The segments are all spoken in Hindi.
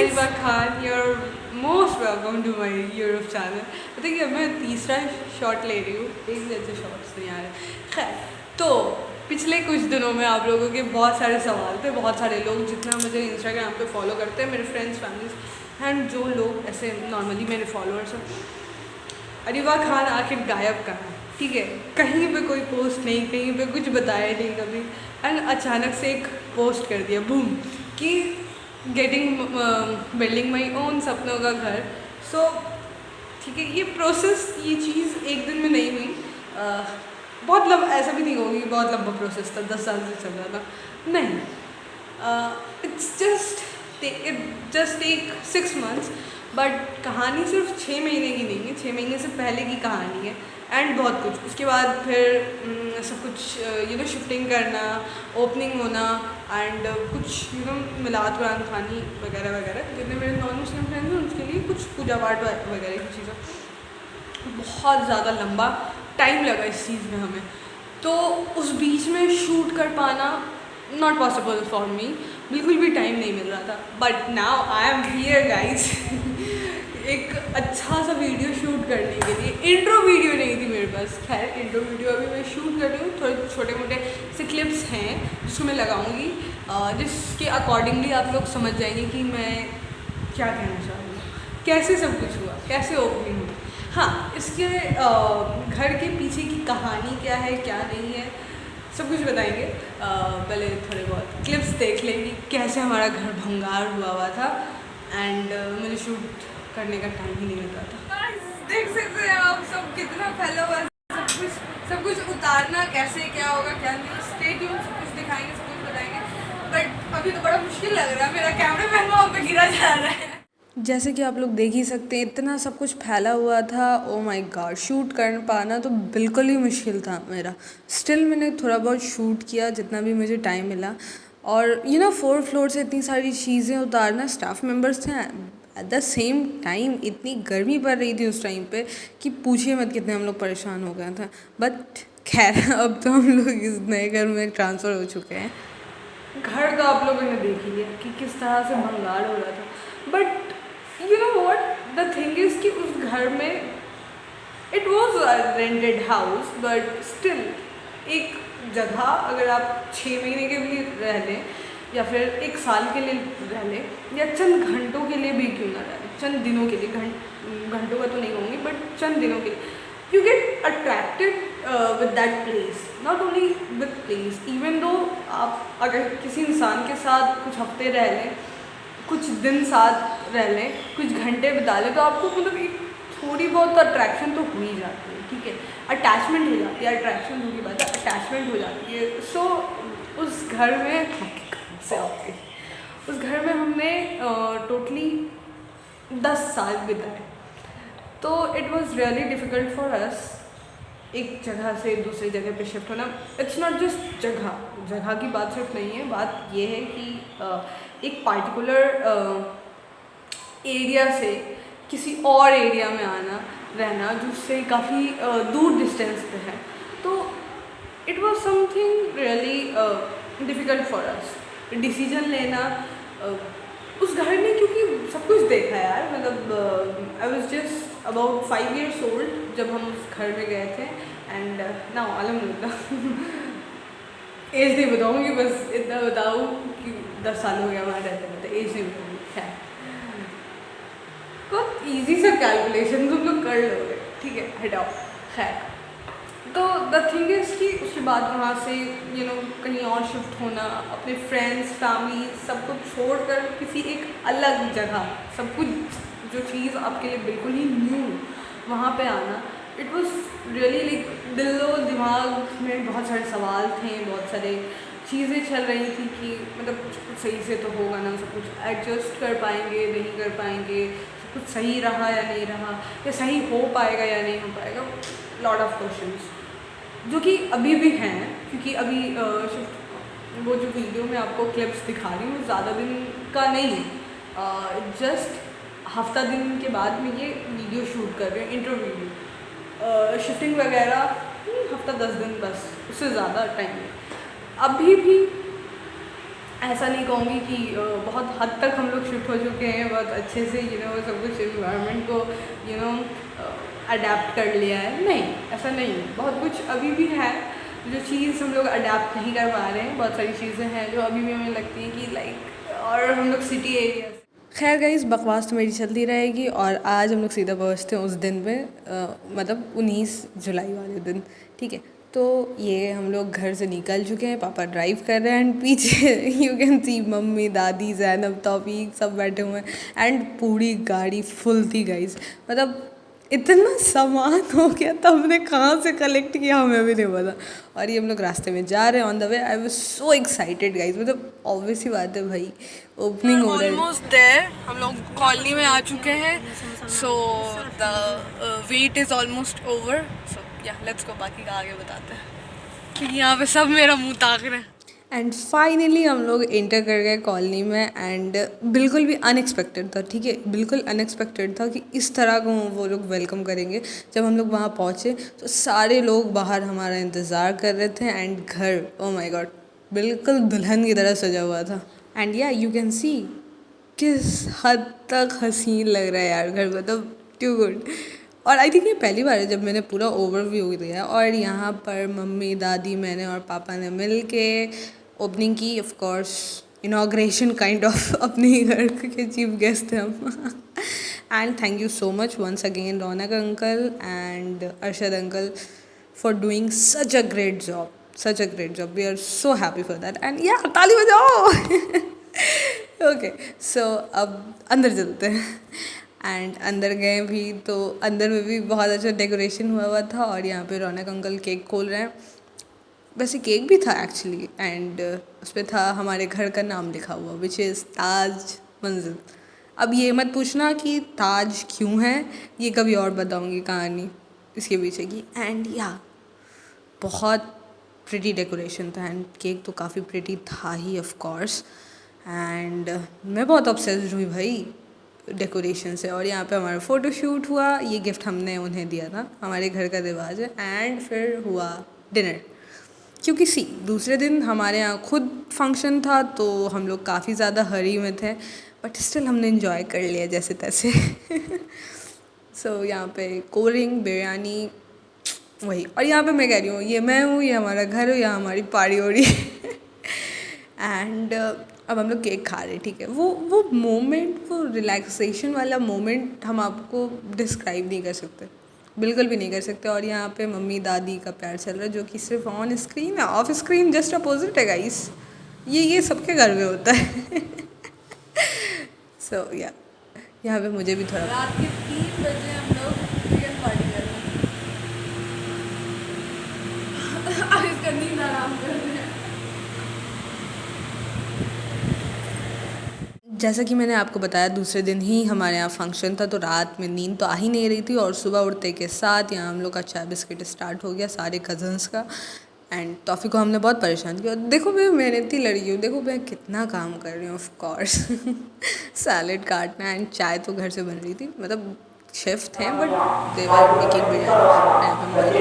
Ariba Khan, you're most welcome to my YouTube channel. I think मैं तीसरा शॉट ले रही हूँ, एक जैसे शॉट्स नहीं आ रहे. खैर, तो पिछले कुछ दिनों में आप लोगों के बहुत सारे सवाल थे, बहुत सारे लोग जितना मुझे इंस्टाग्राम पे फॉलो करते हैं, मेरे फ्रेंड्स फैमिलीज एंड जो लोग ऐसे नॉर्मली मेरे फॉलोअर्स हैं, अरीबा खान आखिर गायब कहाँ है. ठीक है, कहीं पे कोई पोस्ट नहीं, कहीं पे कुछ बताया नहीं कभी, एंड अचानक से एक पोस्ट कर दिया बूम कि गेटिंग बिल्डिंग माई ओन सपनों का घर. सो ठीक है, ये प्रोसेस, ये चीज़ एक दिन में नहीं हुई. बहुत ऐसा भी नहीं होगी, बहुत लंबा प्रोसेस था, 10 साल से चल रहा था. नहीं, it's just take 6 months. But कहानी सिर्फ 6 महीने की नहीं है, 6 महीने से पहले की कहानी है एंड बहुत कुछ. उसके बाद फिर सब कुछ शिफ्टिंग करना, ओपनिंग होना एंड कुछ मिलाद कुरान खानी वगैरह वगैरह. जितने मेरे नॉन मुस्लिम फ्रेंड्स हैं उनके लिए कुछ पूजा पाठ वगैरह की चीज़ें. बहुत ज़्यादा लंबा टाइम लगा इस चीज़ में हमें. तो उस बीच में शूट कर पाना नॉट पॉसिबल फॉर मी, बिल्कुल भी टाइम नहीं मिल रहा था. But now I am here guys एक अच्छा सा वीडियो शूट करने के लिए. इंट्रो वीडियो नहीं थी मेरे पास, खैर इंट्रो वीडियो अभी मैं शूट कर रही हूँ. थोड़े छोटे मोटे से क्लिप्स हैं जिसको मैं लगाऊंगी, जिसके अकॉर्डिंगली आप लोग समझ जाएंगे कि मैं क्या कहना चाह रही हूँ, कैसे सब कुछ हुआ, कैसे ओपनिंग हुई. हाँ, इसके घर के पीछे की कहानी क्या है, क्या नहीं है, सब कुछ बताएंगे. पहले थोड़े बहुत क्लिप्स देख लेंगे कैसे हमारा घर भंगार हुआ था एंड मुझे शूट करने का टाइम ही नहीं मिल रहा था. देख सकते हैं आप सब कितना फैला हुआ है, सब कुछ उतारना कैसे, क्या होगा क्या नहीं. स्टे ट्यून, सब कुछ दिखाएंगे, सब कुछ बताएंगे. बट अभी तो बड़ा मुश्किल लग रहा है, मेरा कैमरा मैन वहाँ पे गिरा जा रहा है. जैसे कि आप लोग देख ही सकते हैं, इतना सब कुछ फैला हुआ था. ओ माय गॉड, शूट कर पाना तो बिल्कुल ही मुश्किल था मेरा. स्टिल मैंने थोड़ा बहुत शूट किया जितना भी मुझे टाइम मिला. और 4th फ्लोर से इतनी सारी चीज़ें उतारना, स्टाफ मेंबर्स थे एट द सेम टाइम. इतनी गर्मी पड़ रही थी उस टाइम पे कि पूछिए मत कितने हम लोग परेशान हो गए थे. बट खैर, अब तो हम लोग इस नए घर में ट्रांसफ़र हो चुके हैं. घर तो आप लोगों ने देख ही लिया कि किस तरह से भंगार हो रहा था. But you know what, the thing is कि उस घर में it was a rented house, but still एक जगह अगर आप 6 महीने के लिए रह लें या फिर 1 साल के लिए रह लें या चंद घंटों के लिए भी क्यों ना रह लें, चंद दिनों के लिए, घंटों का तो नहीं होंगे बट चंद दिनों के लिए, you get attracted with that place. Not only with place, even though आप अगर किसी इंसान के साथ कुछ हफ्ते रह लें, कुछ दिन साथ रह लें, कुछ घंटे बिता लें, तो आपको मतलब एक थोड़ी बहुत अट्रैक्शन तो हो ही जाती है. ठीक है, अटैचमेंट हो जाती है, अट्रैक्शन की बात है, अटैचमेंट हो जाती है. सो उस घर में हमने टोटली 10 साल बिताए. तो it was really difficult for us एक जगह से दूसरी जगह पे शिफ्ट होना. इट्स नॉट जस्ट जगह की बात सिर्फ नहीं है, बात ये है कि एक पार्टिकुलर एरिया से किसी और एरिया में आना रहना जिससे काफ़ी दूर डिस्टेंस पे है. तो it was something really difficult for us. Decision लेना उस घर में, क्योंकि सब कुछ देखा यार. मतलब I was just about 5 years old जब हम उस घर में गए थे. एंड नाउ अल्हम्दुलिल्लाह एज नहीं बताऊँगी, बस इतना बताऊँ कि 10 साल हो गया वहाँ रहते रहते. एज नहीं बताऊँगी. खैर, बहुत ईजी सा कैलकुलेशन तुम लोग कर लोगे. ठीक है, हटाओ. खैर, तो द थिंग इज़ कि उसके बाद वहाँ से कहीं और शिफ्ट होना, अपने फ्रेंड्स, फैमिली सब कुछ छोड़कर किसी एक अलग जगह, सब कुछ जो चीज़ आपके लिए बिल्कुल ही न्यू, वहाँ पे आना. इट वॉज रियली लाइक दिलो दिमाग में बहुत सारे सवाल थे, बहुत सारे चीज़ें चल रही थी कि मतलब सही से तो होगा ना, सब कुछ एडजस्ट कर पाएंगे, नहीं कर पाएंगे, सब कुछ सही रहा या नहीं रहा, या सही हो पाएगा या नहीं हो पाएगा. लॉट ऑफ क्वेश्चंस जो कि अभी भी हैं, क्योंकि अभी वो जो वीडियो में आपको क्लिप्स दिखा रही हूँ ज़्यादा दिन का नहीं है. जस्ट हफ्ता दिन के बाद मैं ये वीडियो शूट कर रही हूँ, इंट्रो वीडियो. शिफ्टिंग वगैरह हफ्ता 10 दिन, बस उससे ज़्यादा टाइम नहीं. अभी भी ऐसा नहीं कहूँगी कि बहुत हद तक हम लोग शिफ्ट हो चुके हैं, बहुत अच्छे से सब कुछ इन्वायरमेंट को अडेप्ट कर लिया है, नहीं ऐसा नहीं है। बहुत कुछ अभी भी है जो चीज़ हम लोग अडेप्ट नहीं कर पा रहे हैं, बहुत सारी चीज़ें हैं जो अभी भी हमें लगती हैं कि लाइक, और हम लोग सिटी एरिया। खैर गाइस, बकवास तो मेरी चलती रहेगी और आज हम लोग सीधा पहुँचते हैं उस दिन पे, मतलब 19 जुलाई वाले दिन, ठीक है। तो ये हम लोग घर से निकल चुके हैं, पापा ड्राइव कर रहे हैं एंड पीछे यू कैन सी मम्मी, दादी, ज़ैनब, तौफीक सब बैठे हुए हैं एंड पूरी गाड़ी फुल थी गाइस। मतलब इतना सामान हो गया था, हमने कहाँ से कलेक्ट किया हमें भी नहीं पता। और ये हम लोग रास्ते में जा रहे हैं on the way. I was so excited guys, मतलब ऑब्वियस ही बात है भाई, ओपनिंग हो रहा है। ऑलमोस्ट देयर, हम लोग कॉलोनी में आ चुके हैं। So the wait is almost over. So yeah let's गो, बाकी का आगे बताते हैं क्योंकि यहाँ पे सब मेरा मुंह ताक रहे हैं। एंड फाइनली हम लोग एंटर कर गए कॉलोनी में एंड बिल्कुल भी अनएक्सपेक्टेड था, ठीक है, बिल्कुल अनएक्सपेक्टेड था कि इस तरह को वो लोग वेलकम करेंगे। जब हम लोग वहाँ पहुँचे तो सारे लोग बाहर हमारा इंतज़ार कर रहे थे एंड घर, ओ माय गॉड, बिल्कुल दुल्हन की तरह सजा हुआ था। एंड या यू कैन सी किस हद तक हसीन लग रहा है यार घर, मतलब टू गुड। और आई थिंक ये पहली बार है जब मैंने पूरा ओवरव्यू दिया और यहाँ पर मम्मी, दादी, मैंने और पापा ने मिल के ओपनिंग की। Of course inauguration kind of, अपने ही घर के चीफ गेस्ट थे हम। And thank you so much once again Raunak uncle and Arshad uncle for doing such a great job, such a great job. We are so happy for that and yeah ताली बजाओ। ओके, सो अब अंदर चलते हैं। एंड अंदर गए भी तो अंदर में भी बहुत अच्छा डेकोरेशन हुआ था और यहाँ पे रौनक अंकल केक खोल रहे हैं। वैसे केक भी था एक्चुअली एंड उस पर था हमारे घर का नाम लिखा हुआ, विच इज़ ताज मंजिल। अब ये मत पूछना कि ताज क्यों है, ये कभी और बताऊँगी कहानी इसके पीछे की। एंड या बहुत प्रिटी डेकोरेशन था एंड केक तो काफ़ी प्रिटी था ही ऑफ कोर्स। एंड मैं बहुत ऑब्सेस्ड हुई भाई डेकोरेशन से। और यहाँ पे हमारा फ़ोटो शूट हुआ, ये गिफ्ट हमने उन्हें दिया था, हमारे घर का रिवाज है। एंड फिर हुआ डिनर, क्योंकि दूसरे दिन हमारे यहाँ खुद फंक्शन था तो हम लोग काफ़ी ज़्यादा हरी में थे, बट स्टिल हमने इन्जॉय कर लिया जैसे तैसे। सो यहाँ पे कोल्ड ड्रिंक, बिरयानी, वही। और यहाँ पे मैं कह रही हूँ ये मैं हूँ, ये हमारा घर है, यहाँ हमारी पार्टी हो रही है। एंड अब हम लोग केक खा रहे, ठीक है। वो मोमेंट, वो रिलैक्सेशन वाला मोमेंट हम आपको डिस्क्राइब नहीं कर सकते, बिल्कुल भी नहीं कर सकते। और यहाँ पे मम्मी दादी का प्यार चल रहा है जो कि सिर्फ ऑन स्क्रीन है, ऑफ स्क्रीन जस्ट अपोजिट है गाइस। ये सबके घर में होता है। सो या यहाँ पे मुझे भी थोड़ा, रात के 3 बजे हम लोग चिकन पार्टी कर रहे हैं। अब इसका नींद आराम कर रहे हैं। जैसा कि मैंने आपको बताया दूसरे दिन ही हमारे यहाँ फंक्शन था तो रात में नींद तो आ ही नहीं रही थी और सुबह उठते के साथ यहाँ हम लोग का चाय बिस्किट स्टार्ट हो गया सारे कज़न्स का। एंड टॉफ़ी को हमने बहुत परेशान किया। देखो मैं मेहनती लड़की हूँ, देखो मैं कितना काम कर रही हूँ। ऑफ कोर्स सैलेड काटना एंड चाय तो घर से बन रही थी, मतलब शेफ थे बट देवर एक बिरयानी।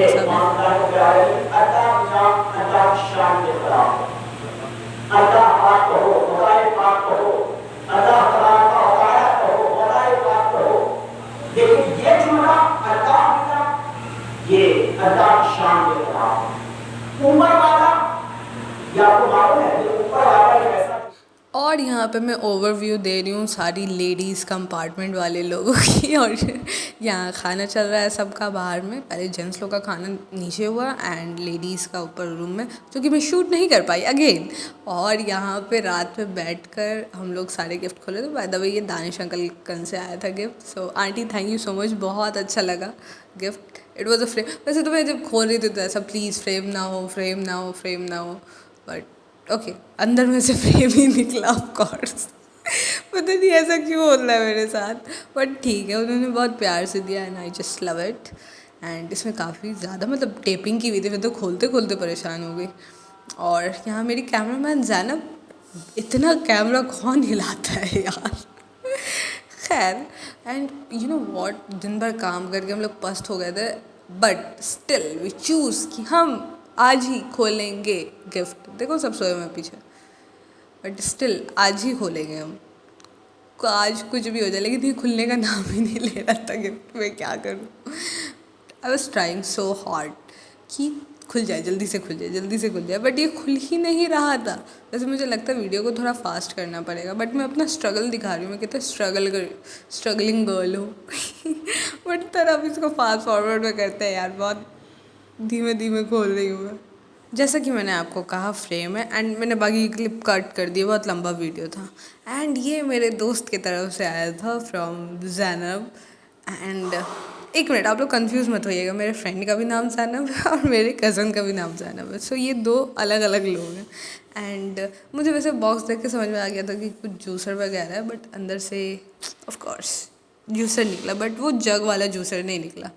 ये अल्लाह की शान के खिलाफ ऊपर वाला, या आपको मालूम है ये ऊपर वाला एक ऐसा। और यहाँ पे मैं ओवरव्यू दे रही हूँ सारी लेडीज़ कंपार्टमेंट वाले लोगों की। और यहाँ खाना चल रहा है सबका बाहर में, पहले जेंट्स लोग का खाना नीचे हुआ एंड लेडीज़ का ऊपर रूम में, जो कि मैं शूट नहीं कर पाई अगेन। और यहाँ पे रात में बैठकर हम लोग सारे गिफ्ट खोले। तो बाय द वे ये दानिश अंकल कल से आया था gift. So aunty thank you so much, बहुत अच्छा लगा gift. It was a frame. वैसे तो मैं जब खोल रही थी तो ऐसा प्लीज़ फ्रेम ना हो, फ्रेम ना हो, फ्रेम ना हो, बट ओके अंदर में से फ्रेम ही निकला ऑफ कोर्स। पता नहीं ऐसा क्यों होता है मेरे साथ, बट ठीक है, उन्होंने बहुत प्यार से दिया and I just love it. And इसमें काफ़ी ज़्यादा मतलब टेपिंग की हुई थी, मैं तो खोलते खोलते परेशान हो गई। और यहाँ मेरी कैमरामैन ज़ैनब, इतना कैमरा कौन हिलाता है यार। खैर एंड यू नो वॉट, दिन भर काम करके हम लोग पस्त हो गए थे, बट स्टिल वी चूज़ कि हम आज ही खोलेंगे गिफ्ट। देखो सब सोए में पीछे, बट स्टिल आज ही खोलेंगे हम। आज कुछ भी हो जाए, लेकिन ये खुलने का नाम ही नहीं ले रहा था गिफ्ट। मैं क्या करूँ? I was trying so hard कि खुल जाए, जल्दी से खुल जाए, जल्दी से खुल जाए, बट ये खुल ही नहीं रहा था। वैसे मुझे लगता है वीडियो को थोड़ा फास्ट करना पड़ेगा, बट मैं अपना स्ट्रगल दिखा रही हूँ, मैं कितना स्ट्रगलिंग गर्ल हूँ। बट तरफ इसको फास्ट फॉरवर्ड में करते हैं यार, बहुत धीमे धीमे खोल रही हूँ मैं। जैसा कि मैंने आपको कहा फ्रेम है, एंड मैंने बाकी की क्लिप कट कर दी, बहुत लंबा वीडियो था। एंड ये मेरे दोस्त की तरफ से आया था फ्रॉम जैनब। एंड एक मिनट, आप लोग कंफ्यूज मत होइएगा, मेरे फ्रेंड का भी नाम जैनब है और मेरे कज़न का भी नाम जैनब है। सो ये दो अलग अलग लोग हैं। एंड मुझे वैसे बॉक्स देख के समझ में आ गया था कि कुछ जूसर वगैरह है, बट अंदर से ऑफ कोर्स जूसर निकला, बट वो जग वाला जूसर नहीं निकला।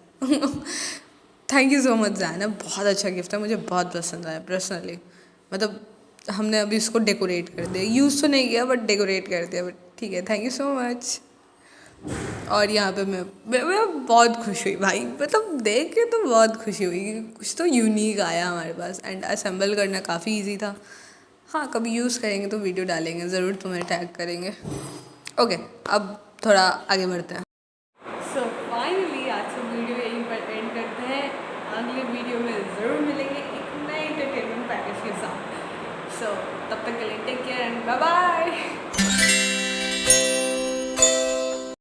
Thank you so much Zainab, बहुत अच्छा गिफ्ट है, मुझे बहुत पसंद आया पर्सनली। मतलब हमने अभी इसको डेकोरेट कर दिया, यूज़ तो नहीं किया बट डेकोरेट कर दिया, बट ठीक है, थैंक यू सो मच। और यहाँ पे मैं बहुत खुश हुई भाई, मतलब देख के तो बहुत खुशी हुई कि कुछ तो यूनिक आया हमारे पास। एंड असेंबल करना काफ़ी इजी था। हाँ, कभी यूज़ करेंगे तो वीडियो डालेंगे ज़रूर, तुम्हें टैग करेंगे। ओके, अब थोड़ा आगे बढ़ते हैं। सो फाइनली आज का वीडियो यहीं पर एंड करते हैं। अगले वीडियो में ज़रूर मिलेंगे एक नए एंटरटेनमेंट पैकेज के साथ। सो तब तक के लिए take care and bye bye.